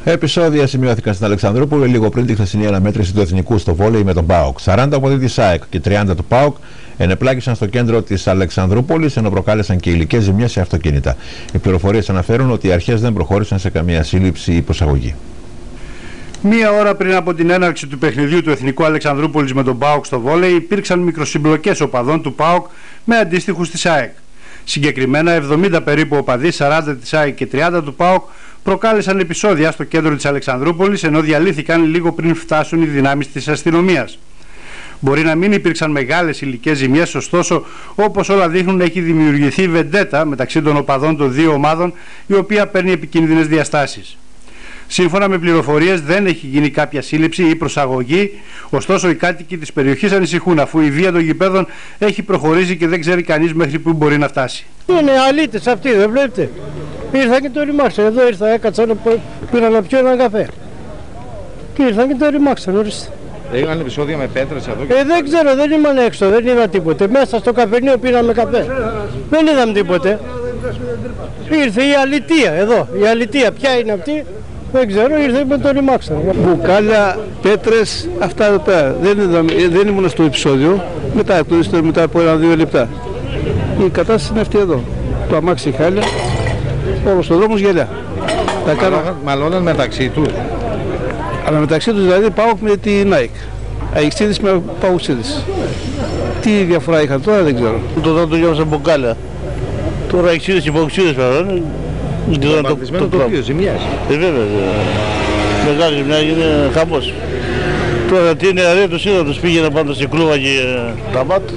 Επεισόδια σημειώθηκαν στην Αλεξανδρούπολη λίγο πριν τη χθεσινή αναμέτρηση του Εθνικού στο βόλεϊ με τον ΠΑΟΚ. 40 από τη ΑΕΚ και 30 του ΠΑΟΚ ενεπλάκησαν στο κέντρο της Αλεξανδρούπολης, ενώ προκάλεσαν και υλικές ζημιές σε αυτοκίνητα. Οι πληροφορίες αναφέρουν ότι οι αρχές δεν προχώρησαν σε καμία σύλληψη ή προσαγωγή. Μία ώρα πριν από την έναρξη του παιχνιδιού του Εθνικού Αλεξανδρούπολης με τον ΠΑΟΚ στο βόλεϊ, υπήρξαν μικροσυμπλοκές οπαδών του ΠΑΟΚ με αντίστοιχους της ΑΕΚ. Συγκεκριμένα 70 περίπου οπαδοί, 40 της ΑΕΚ και 30 του ΠΑΟΚ, προκάλεσαν επεισόδια στο κέντρο της Αλεξανδρούπολης, ενώ διαλύθηκαν λίγο πριν φτάσουν οι δυνάμεις της αστυνομίας. Μπορεί να μην υπήρξαν μεγάλες υλικές ζημιές, ωστόσο, όπως όλα δείχνουν, έχει δημιουργηθεί βεντέτα μεταξύ των οπαδών των δύο ομάδων, η οποία παίρνει επικίνδυνες διαστάσεις. Σύμφωνα με πληροφορίες, δεν έχει γίνει κάποια σύλληψη ή προσαγωγή, ωστόσο οι κάτοικοι της περιοχής ανησυχούν, αφού η βία των γηπέδων έχει προχωρήσει και δεν ξέρει κανείς μέχρι πού μπορεί να φτάσει. Είναι αλήτες αυτοί, δεν βλέπετε. Ήρθαν και το ρημάξαν. Εδώ ήρθα, έκατσα να πήρα να πιω έναν καφέ. Και ήρθαν και το ρημάξαν, ορίστε. Έγιναν επεισόδια με πέτρες εδώ και... Δεν ξέρω, δεν ήμουν έξω, δεν είδα τίποτε. Μέσα στο καφενείο πήραμε καφέ. Δεν είδαμε τίποτε. Ήρθε η αλητεία εδώ. Η αλητεία ποια είναι αυτή, δεν ξέρω, ήρθε με το ρημάξαν. Μπουκάλια, πέτρες, αυτά εδώ πέρα. Δεν ήμουν στο επεισόδιο. Μετά από 1-2 λεπτά. Η κατάσταση είναι αυτή εδώ. Το αμάξι χάλια, όλος ο δρόμος γελιά. Μαλώναν μεταξύ τους. Αλλά μεταξύ τους δηλαδή ΠΑΟΚ με την ΑΕΚ. Αεξίδης με ΠΑΟΚσίδης. Τι διαφορά είχαν τώρα δεν ξέρω. Το διάβασα μπουκάλια. Τώρα αεξίδης και ΠΑΟΚσίδης πέρα. Το τοπίο ζημιάς. Βέβαια. Μεγάλη ζημιά είναι χαμός. Τώρα τι νεαροί τους είδα, τους πήγαινα πάντα σε κλούβα και ταμπάτ.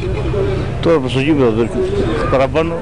Τώρα προς το γήπεδο παραπάνω.